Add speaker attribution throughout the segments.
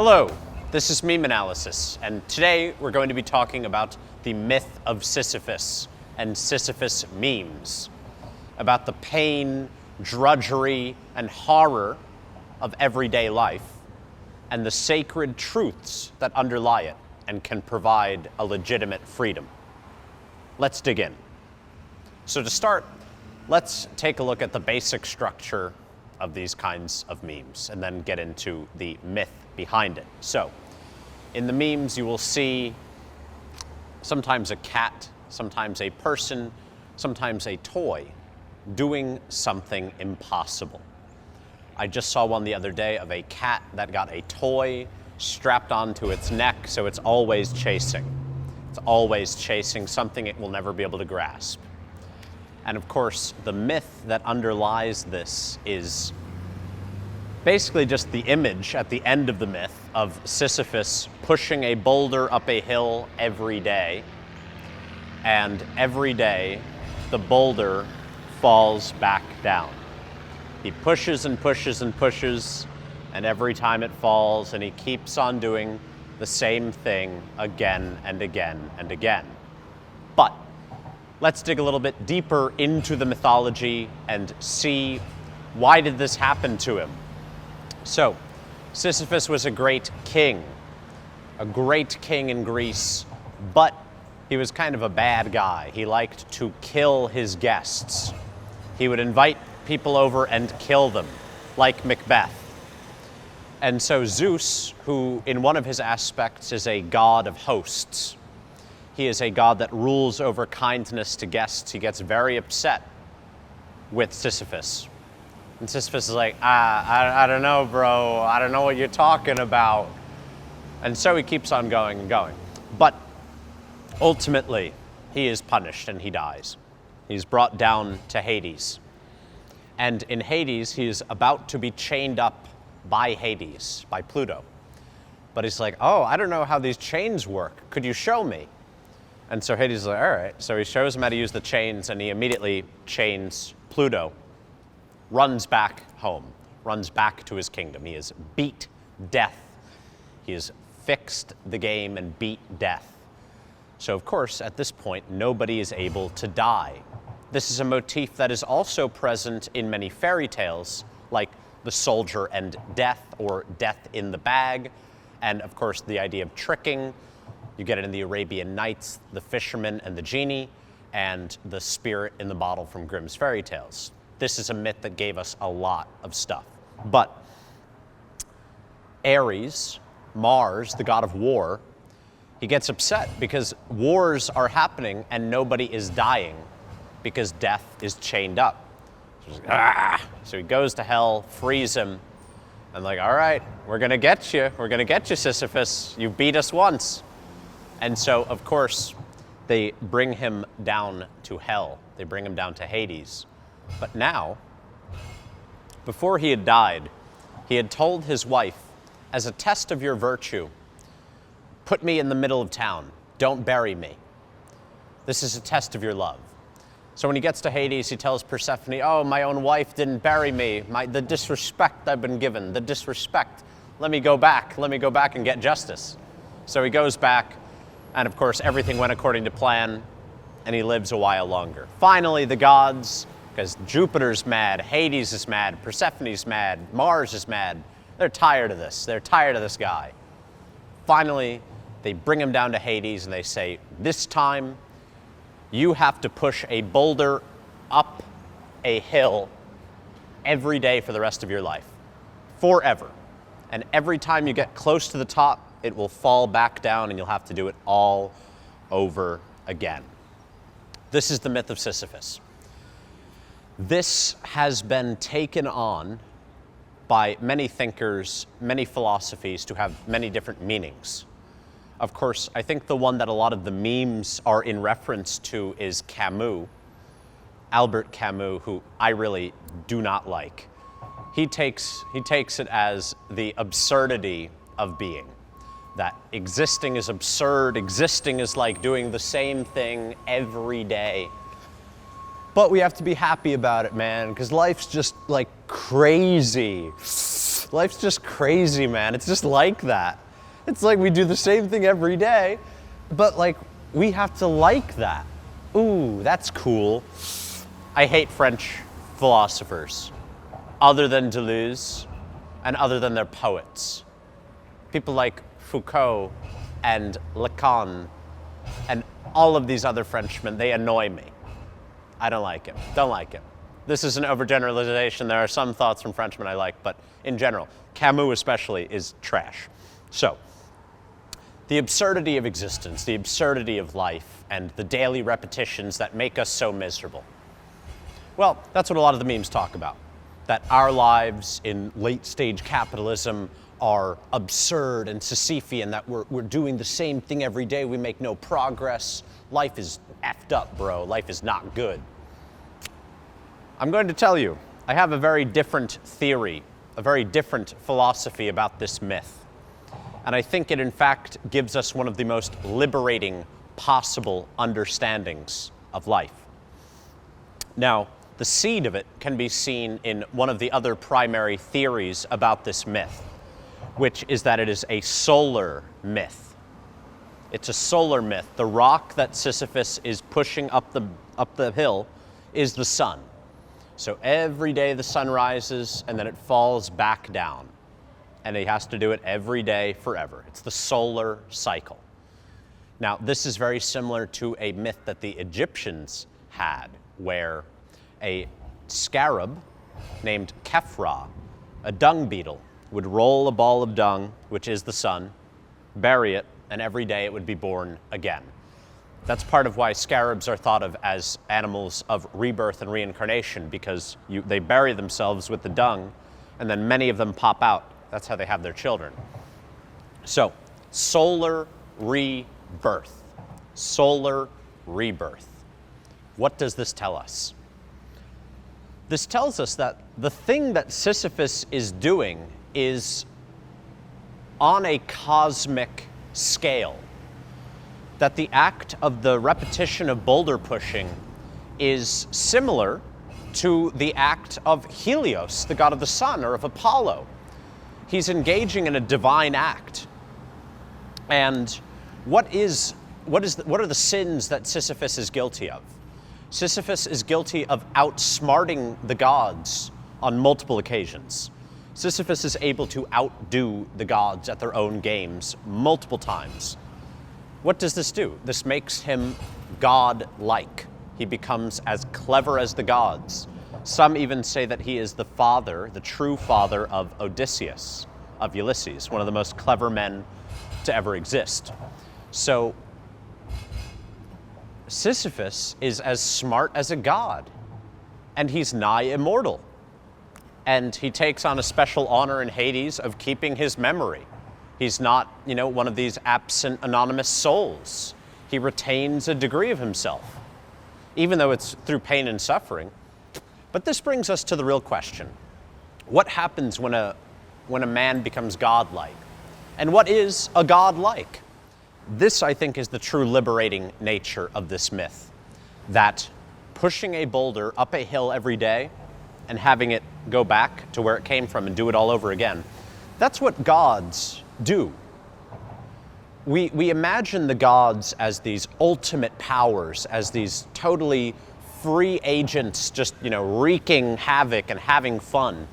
Speaker 1: Hello, this is MemeAnalysis, and today we're going to be talking about the myth of Sisyphus and Sisyphus memes, about the pain, drudgery, and horror of everyday life, and the sacred truths that underlie it and can provide a legitimate freedom. Let's dig in. So to start, let's take a look at the basic structure of these kinds of memes and then get into the myth behind it. So, in the memes you will see sometimes a cat, sometimes a person, sometimes a toy doing something impossible. I just saw one the other day of a cat that got a toy strapped onto its neck, so it's always chasing. It's always chasing something it will never be able to grasp. And of course, the myth that underlies this is basically just the image at the end of the myth of Sisyphus pushing a boulder up a hill every day. And every day, the boulder falls back down. He pushes and pushes and pushes, and every time it falls, and he keeps on doing the same thing again and again and again. But let's dig a little bit deeper into the mythology and see, why did this happen to him? So, Sisyphus was a great king in Greece, but he was kind of a bad guy. He liked to kill his guests. He would invite people over and kill them, like Macbeth. And so Zeus, who in one of his aspects is a god of hosts, he is a god that rules over kindness to guests. He gets very upset with Sisyphus. And Sisyphus is like, I don't know, bro. I don't know what you're talking about. And so he keeps on going and going. But ultimately, he is punished and he dies. He's brought down to Hades. And in Hades, he is about to be chained up by Hades, by Pluto. But he's like, oh, I don't know how these chains work. Could you show me? And so Hades is like, all right. So he shows him how to use the chains, and he immediately chains Pluto, runs back home, runs back to his kingdom. He has beat death. He has fixed the game and beat death. So of course, at this point, nobody is able to die. This is a motif that is also present in many fairy tales, like the soldier and death, or death in the bag, and of course the idea of tricking. You get it in the Arabian Nights, the fisherman and the genie, and the spirit in the bottle from Grimm's fairy tales. This is a myth that gave us a lot of stuff. But Ares, Mars, the god of war, he gets upset because wars are happening and nobody is dying because death is chained up. So he goes to hell, frees him, and like, all right, we're gonna get you. We're gonna get you, Sisyphus. You beat us once. And so, of course, they bring him down to hell. They bring him down to Hades. But now, before he had died, he had told his wife, as a test of your virtue, put me in the middle of town. Don't bury me. This is a test of your love. So when he gets to Hades, he tells Persephone, oh, my own wife didn't bury me. The disrespect I've been given, the disrespect. Let me go back and get justice. So he goes back, and of course, everything went according to plan, and he lives a while longer. Finally, the gods, because Jupiter's mad, Hades is mad, Persephone's mad, Mars is mad. They're tired of this. They're tired of this guy. Finally, they bring him down to Hades, and they say, this time, you have to push a boulder up a hill every day for the rest of your life, forever. And every time you get close to the top, it will fall back down and you'll have to do it all over again. This is the myth of Sisyphus. This has been taken on by many thinkers, many philosophies to have many different meanings. Of course, I think the one that a lot of the memes are in reference to is Camus, Albert Camus, who I really do not like. He takes it as the absurdity of being, that existing is absurd, existing is like doing the same thing every day. But we have to be happy about it, man, because life's just like crazy. Life's just crazy, man. It's just like that. It's like we do the same thing every day, but like we have to like that. Ooh, that's cool. I hate French philosophers, other than Deleuze and other than their poets. People like Foucault and Lacan and all of these other Frenchmen, they annoy me. I don't like it. Don't like it. This is an overgeneralization. There are some thoughts from Frenchmen I like, but in general, Camus especially is trash. So, the absurdity of existence, the absurdity of life, and the daily repetitions that make us so miserable. Well, that's what a lot of the memes talk about. That our lives in late-stage capitalism are absurd and Sisyphean, that we're doing the same thing every day, we make no progress. Life is effed up, bro. Life is not good. I'm going to tell you, I have a very different theory, a very different philosophy about this myth. And I think it, in fact, gives us one of the most liberating possible understandings of life. Now, the seed of it can be seen in one of the other primary theories about this myth, which is that it is a solar myth. It's a solar myth. The rock that Sisyphus is pushing up the hill is the sun. So every day the sun rises and then it falls back down. And he has to do it every day forever. It's the solar cycle. Now, this is very similar to a myth that the Egyptians had, where a scarab named Khefra, a dung beetle, would roll a ball of dung, which is the sun, bury it, and every day it would be born again. That's part of why scarabs are thought of as animals of rebirth and reincarnation, because they bury themselves with the dung, and then many of them pop out. That's how they have their children. So, solar rebirth. Solar rebirth. What does this tell us? This tells us that the thing that Sisyphus is doing is on a cosmic scale. That the act of the repetition of boulder pushing is similar to the act of Helios, the god of the sun, or of Apollo. He's engaging in a divine act. And what are the sins that Sisyphus is guilty of? Sisyphus is guilty of outsmarting the gods on multiple occasions. Sisyphus is able to outdo the gods at their own games multiple times. What does this do? This makes him god-like. He becomes as clever as the gods. Some even say that he is the father, the true father of Odysseus, of Ulysses, one of the most clever men to ever exist. So, Sisyphus is as smart as a god, and he's nigh immortal. And he takes on a special honor in Hades of keeping his memory. He's not, one of these absent anonymous souls. He retains a degree of himself, even though it's through pain and suffering. But this brings us to the real question. What happens when a man becomes godlike? And what is a god like? This, I think, is the true liberating nature of this myth. That pushing a boulder up a hill every day and having it go back to where it came from and do it all over again, that's what gods do. We imagine the gods as these ultimate powers, as these totally free agents just, wreaking havoc and having fun.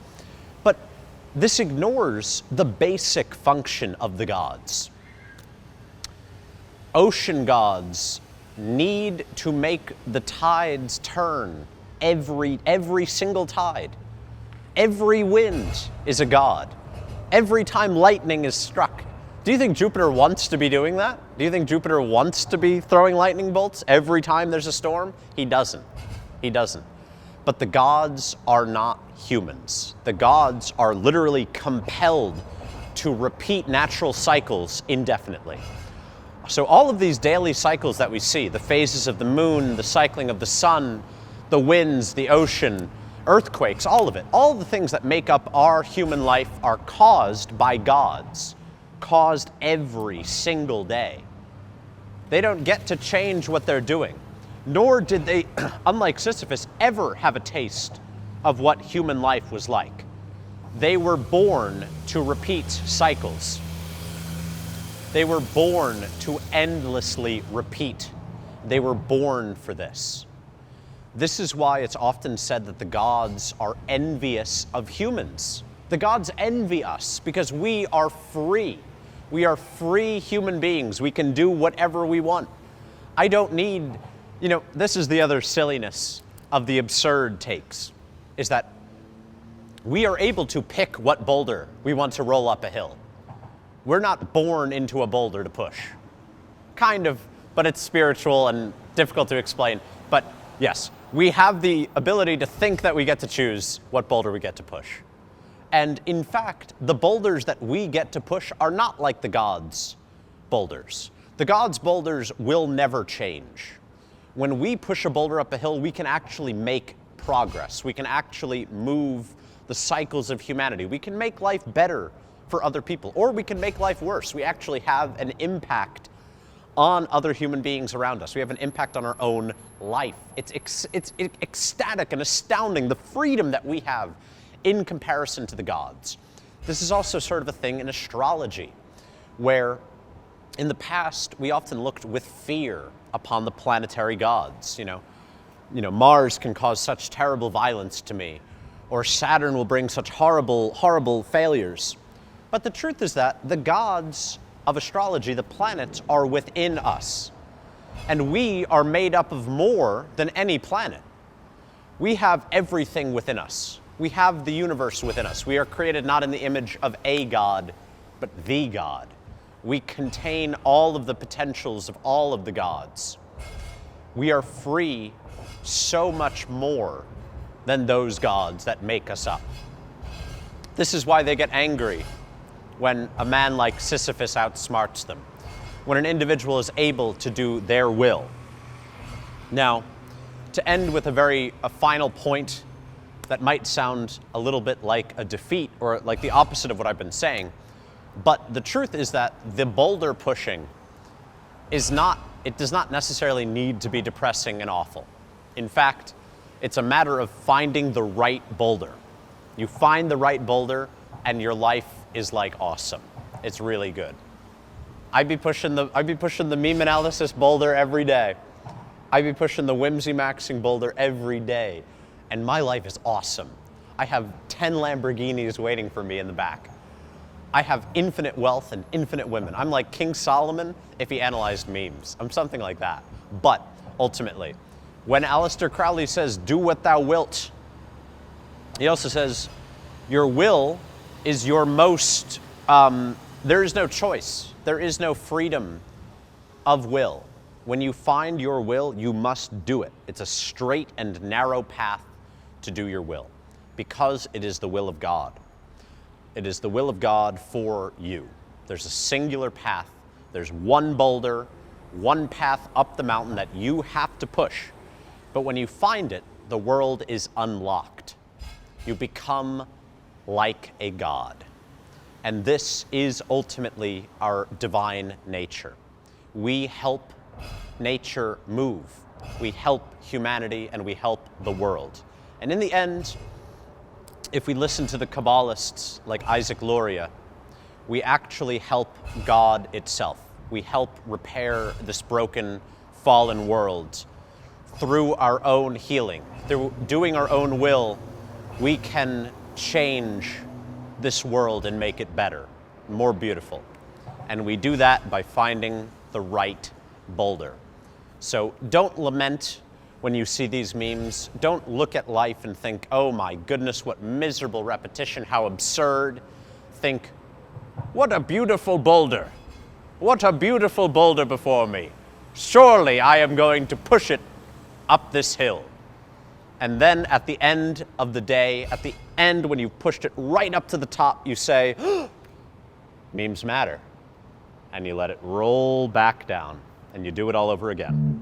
Speaker 1: But this ignores the basic function of the gods. Ocean gods need to make the tides turn every single tide. Every wind is a god. Every time lightning is struck. Do you think Jupiter wants to be doing that? Do you think Jupiter wants to be throwing lightning bolts every time there's a storm? He doesn't. He doesn't. But the gods are not humans. The gods are literally compelled to repeat natural cycles indefinitely. So all of these daily cycles that we see, the phases of the moon, the cycling of the sun, the winds, the ocean, earthquakes, all of it, all the things that make up our human life are caused by gods, caused every single day. They don't get to change what they're doing, nor did they, unlike Sisyphus, ever have a taste of what human life was like. They were born to repeat cycles. They were born to endlessly repeat. They were born for this. This is why it's often said that the gods are envious of humans. The gods envy us because we are free. We are free human beings. We can do whatever we want. I don't need, this is the other silliness of the absurd takes, is that we are able to pick what boulder we want to roll up a hill. We're not born into a boulder to push. Kind of, but it's spiritual and difficult to explain. But yes, we have the ability to think that we get to choose what boulder we get to push. And in fact, the boulders that we get to push are not like the gods' boulders. The gods' boulders will never change. When we push a boulder up a hill, we can actually make progress. We can actually move the cycles of humanity. We can make life better for other people, or we can make life worse. We actually have an impact on other human beings around us. We have an impact on our own life. It's ecstatic and astounding, the freedom that we have in comparison to the gods. This is also sort of a thing in astrology, where in the past we often looked with fear upon the planetary gods. Mars can cause such terrible violence to me, or Saturn will bring such horrible, horrible failures. But the truth is that the gods of astrology, the planets, are within us. And we are made up of more than any planet. We have everything within us. We have the universe within us. We are created not in the image of a god, but the God. We contain all of the potentials of all of the gods. We are free so much more than those gods that make us up. This is why they get angry when a man like Sisyphus outsmarts them, when an individual is able to do their will. Now, to end with a final point that might sound a little bit like a defeat or like the opposite of what I've been saying, but the truth is that the boulder pushing does not necessarily need to be depressing and awful. In fact, it's a matter of finding the right boulder. You find the right boulder and your life is like awesome. It's really good. I'd be pushing the MemeAnalysis boulder every day. I'd be pushing the whimsy maxing boulder every day. And my life is awesome. I have 10 Lamborghinis waiting for me in the back. I have infinite wealth and infinite women. I'm like King Solomon if he analyzed memes. I'm something like that. But ultimately, when Aleister Crowley says, "Do what thou wilt," he also says, your will is your most, there is no choice. There is no freedom of will. When you find your will, you must do it. It's a straight and narrow path to do your will, because it is the will of God. It is the will of God for you. There's a singular path. There's one boulder, one path up the mountain that you have to push. But when you find it, the world is unlocked. You become like a god. And this is ultimately our divine nature. We help nature move. We help humanity and we help the world. And in the end, if we listen to the Kabbalists like Isaac Luria, we actually help God itself. We help repair this broken, fallen world through our own healing. Through doing our own will, we can change this world and make it better, more beautiful. And we do that by finding the right boulder. So don't lament when you see these memes. Don't look at life and think, oh my goodness, what miserable repetition, how absurd. Think, what a beautiful boulder. What a beautiful boulder before me. Surely I am going to push it up this hill. And then at the end of the day, at the end when you've pushed it right up to the top, you say, memes matter. And you let it roll back down, and you do it all over again.